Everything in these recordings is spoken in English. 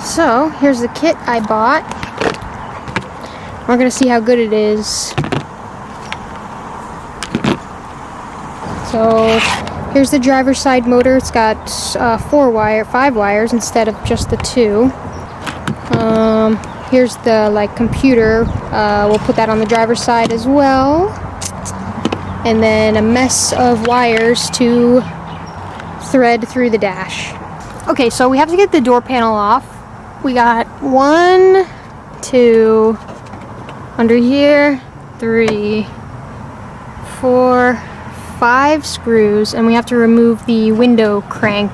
So here's the kit I bought. We're gonna see how good it is. So here's the driver's side motor. It's got 5 wires instead of just the 2. Here's the computer. We'll put that on the driver's side as well. And then a mess of wires to thread through the dash. Okay, so we have to get the door panel off. We got 1, 2, under here, 3, 4, 5 screws, and we have to remove the window crank.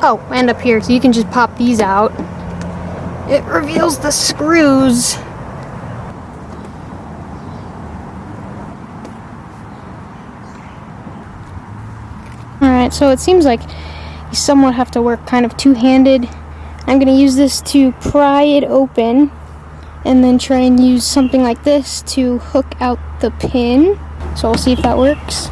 Oh, and up here, so you can just pop these out. It reveals the screws. Alright, so it seems like you somewhat have to work kind of two-handed. I'm going to use this to pry it open and then try and use something like this to hook out the pin. So we'll see if that works.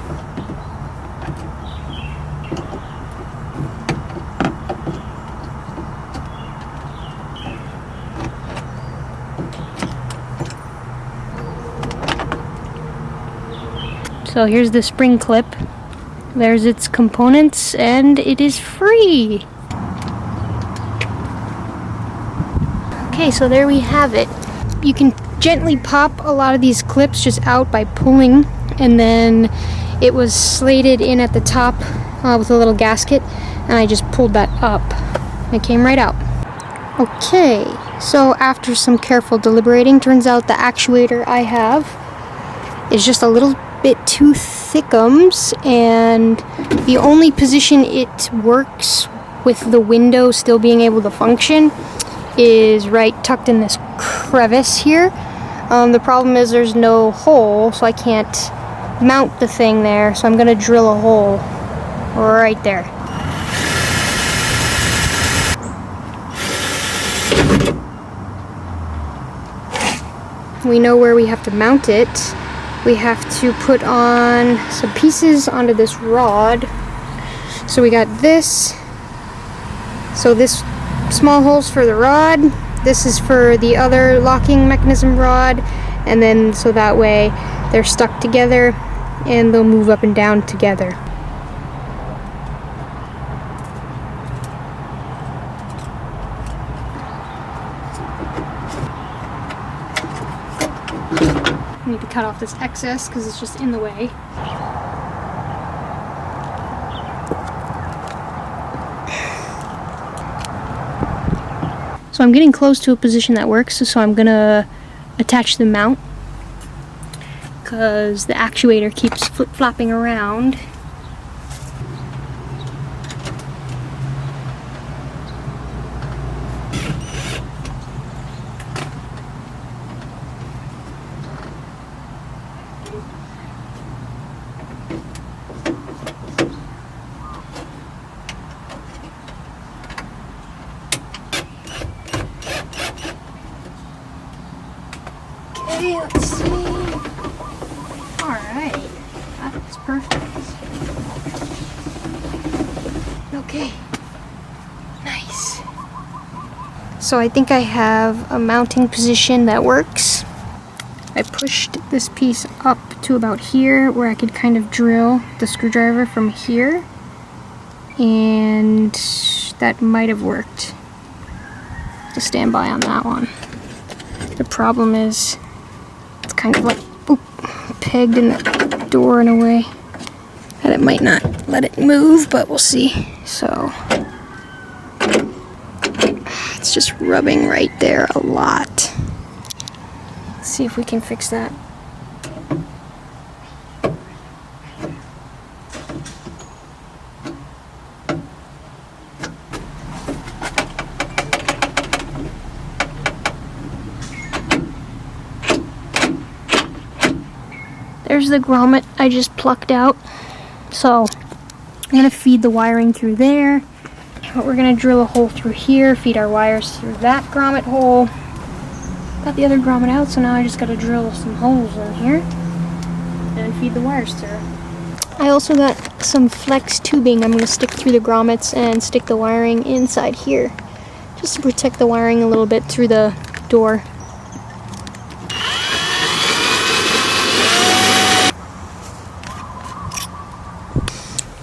So here's the spring clip. There's its components, and it is free. Okay, so there we have it. You can gently pop a lot of these clips just out by pulling, and then it was slated in at the top with a little gasket, and I just pulled that up. It came right out. Okay, so after some careful deliberating, turns out the actuator I have is just a little bit too thickums, and the only position it works with the window still being able to function is right tucked in this crevice here. The problem is there's no hole, so I can't mount the thing there, so I'm gonna drill a hole right there. We know where we have to mount it. We have to put on some pieces onto this rod. So we got this. So this small hole's for the rod. This is for the other locking mechanism rod. And then so that way they're stuck together and they'll move up and down together. I need to cut off this excess because it's just in the way. So I'm getting close to a position that works, so I'm gonna attach the mount because the actuator keeps flip-flopping around. Okay, let's see. Alright, that's perfect. Okay, nice. So I think I have a mounting position that works. I pushed this piece up to about here where I could kind of drill the screwdriver from here, and that might have worked. To stand by on that one. The problem is it's kind of like pegged in the door in a way that it might not let it move, but we'll see. So it's just rubbing right there a lot. Let's see if we can fix that. There's the grommet I just plucked out. So I'm gonna feed the wiring through there. But we're gonna drill a hole through here, feed our wires through that grommet hole. Got the other grommet out, so now I just gotta drill some holes in here and feed the wires through. I also got some flex tubing I'm gonna stick through the grommets and stick the wiring inside here just to protect the wiring a little bit through the door.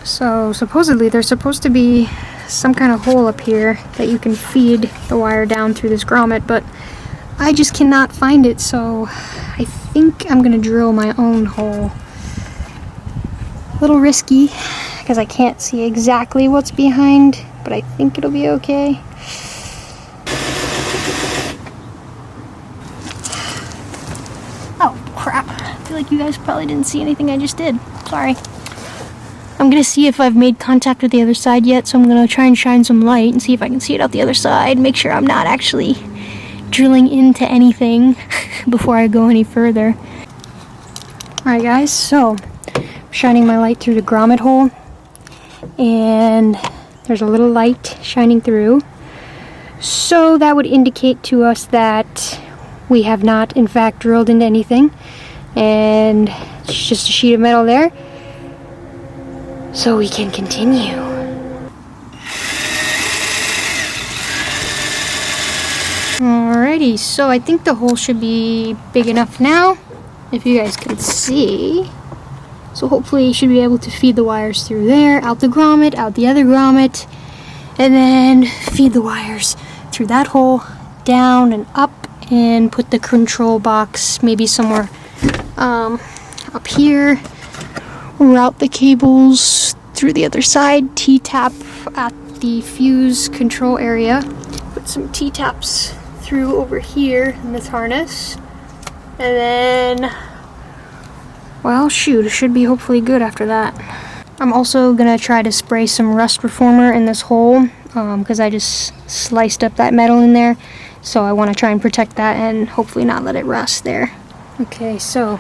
So supposedly there's supposed to be some kind of hole up here that you can feed the wire down through this grommet, but I just cannot find it, so I think I'm gonna drill my own hole. A little risky because I can't see exactly what's behind, but I think it'll be okay. Oh crap, I feel like you guys probably didn't see anything I just did. Sorry. I'm gonna see if I've made contact with the other side yet, so I'm gonna try and shine some light and see if I can see it out the other side, make sure I'm not actually drilling into anything before I go any further. Alright guys, so I'm shining my light through the grommet hole, and there's a little light shining through, so that would indicate to us that we have not in fact drilled into anything, and it's just a sheet of metal there, so we can continue. Alrighty, so I think the hole should be big enough now, if you guys can see. So hopefully you should be able to feed the wires through there, out the grommet, out the other grommet, and then feed the wires through that hole, down and up, and put the control box maybe somewhere up here. Route the cables through the other side, T-tap at the fuse control area. Put some T-taps through over here in this harness. And then, well, shoot, it should be hopefully good after that. I'm also gonna try to spray some rust reformer in this hole because I just sliced up that metal in there. So I want to try and protect that and hopefully not let it rust there. Okay, so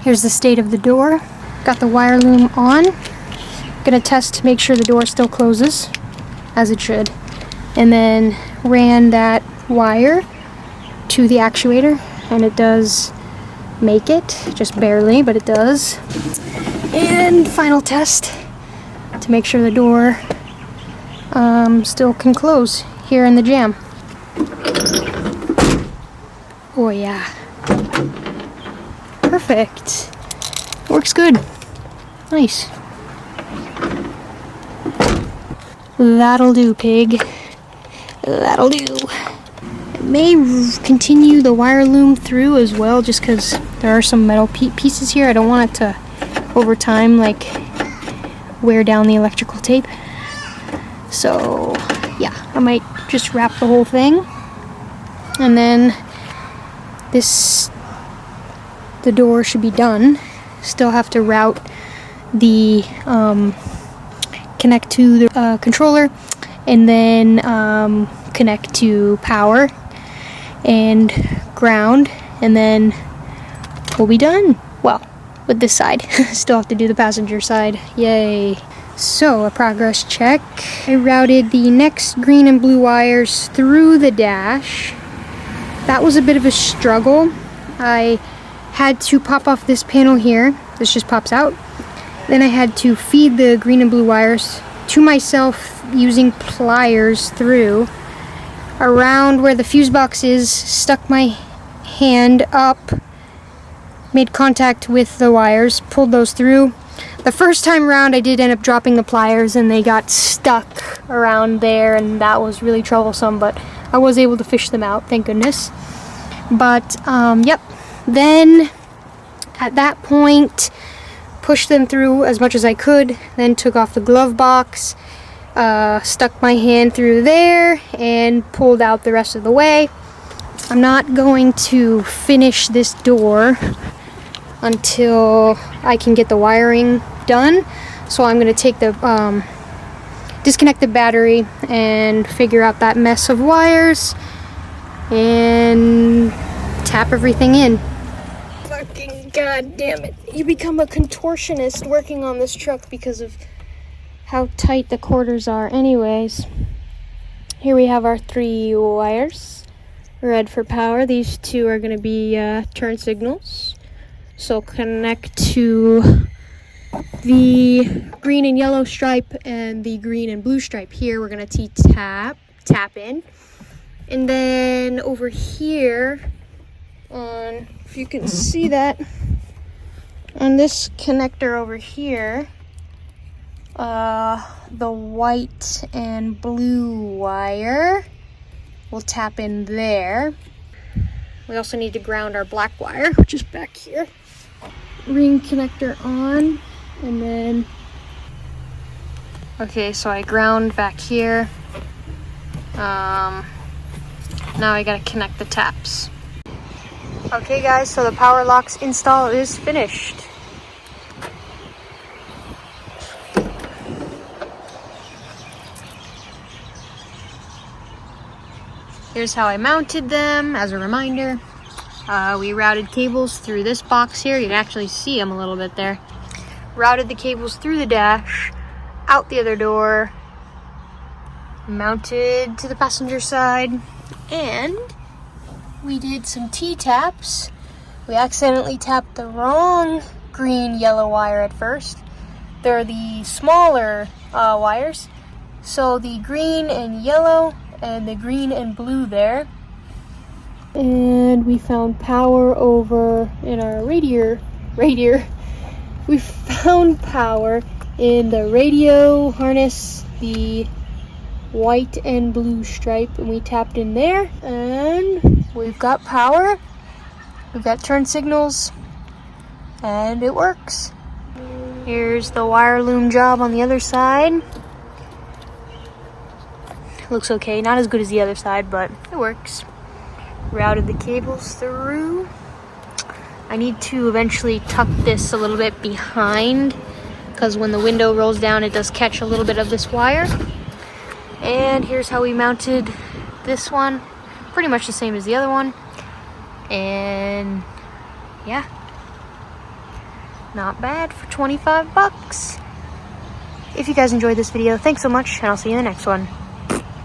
here's the state of the door. Got the wire loom on. Gonna test to make sure the door still closes as it should. And then ran that wire to the actuator, and it does make it, just barely, but it does. And final test to make sure the door still can close here in the jam. Oh yeah. Perfect. Works good. Nice. That'll do, pig. That'll do. I may continue the wire loom through as well, just because there are some metal pieces here. I don't want it to, over time, like, wear down the electrical tape. So, yeah, I might just wrap the whole thing. And then the door should be done. Still have to route the connect to the controller, and then connect to power and ground, and then we'll be done. Well, with this side. Still have to do the passenger side. Yay. So, a progress check. I routed the next green and blue wires through the dash. That was a bit of a struggle. I had to pop off this panel here. This just pops out. Then I had to feed the green and blue wires to myself using pliers through around where the fuse box is, stuck my hand up, made contact with the wires, pulled those through. The first time around I did end up dropping the pliers and they got stuck around there, and that was really troublesome, but I was able to fish them out, thank goodness. But yep, then at that point pushed them through as much as I could, then took off the glove box, stuck my hand through there and pulled out the rest of the way. I'm not going to finish this door until I can get the wiring done, so I'm going to take the disconnect the battery and figure out that mess of wires and tap everything in. Fucking god damn it. You become a contortionist working on this truck because of how tight the quarters are. Anyways, here we have our 3 wires. Red for power. These 2 are going to be turn signals. So connect to the green and yellow stripe and the green and blue stripe. Here we're going to T-tap tap in. And then over here, if you can see that, on this connector over here, the white and blue wire will tap in there. We also need to ground our black wire, which is back here. Ring connector on, and then, okay, so I ground back here. Now I gotta connect the taps. Okay guys, so the power locks install is finished. Here's how I mounted them as a reminder. We routed cables through this box here. You can actually see them a little bit there. Routed the cables through the dash, out the other door, mounted to the passenger side, and we did some T-taps. We accidentally tapped the wrong green-yellow wire at first. They're the smaller wires. So the green and yellow and the green and blue there. And we found power over in our radiator. We found power in the radio harness, the white and blue stripe, and we tapped in there, and we've got power. We've got turn signals, and it works. Here's the wire loom job on the other side. Looks okay, not as good as the other side, but it works. Routed the cables through. I need to eventually tuck this a little bit behind, because when the window rolls down, it does catch a little bit of this wire. And here's how we mounted this one. Pretty much the same as the other one. And yeah, not bad for 25 bucks. If you guys enjoyed this video, thanks so much, and I'll see you in the next one.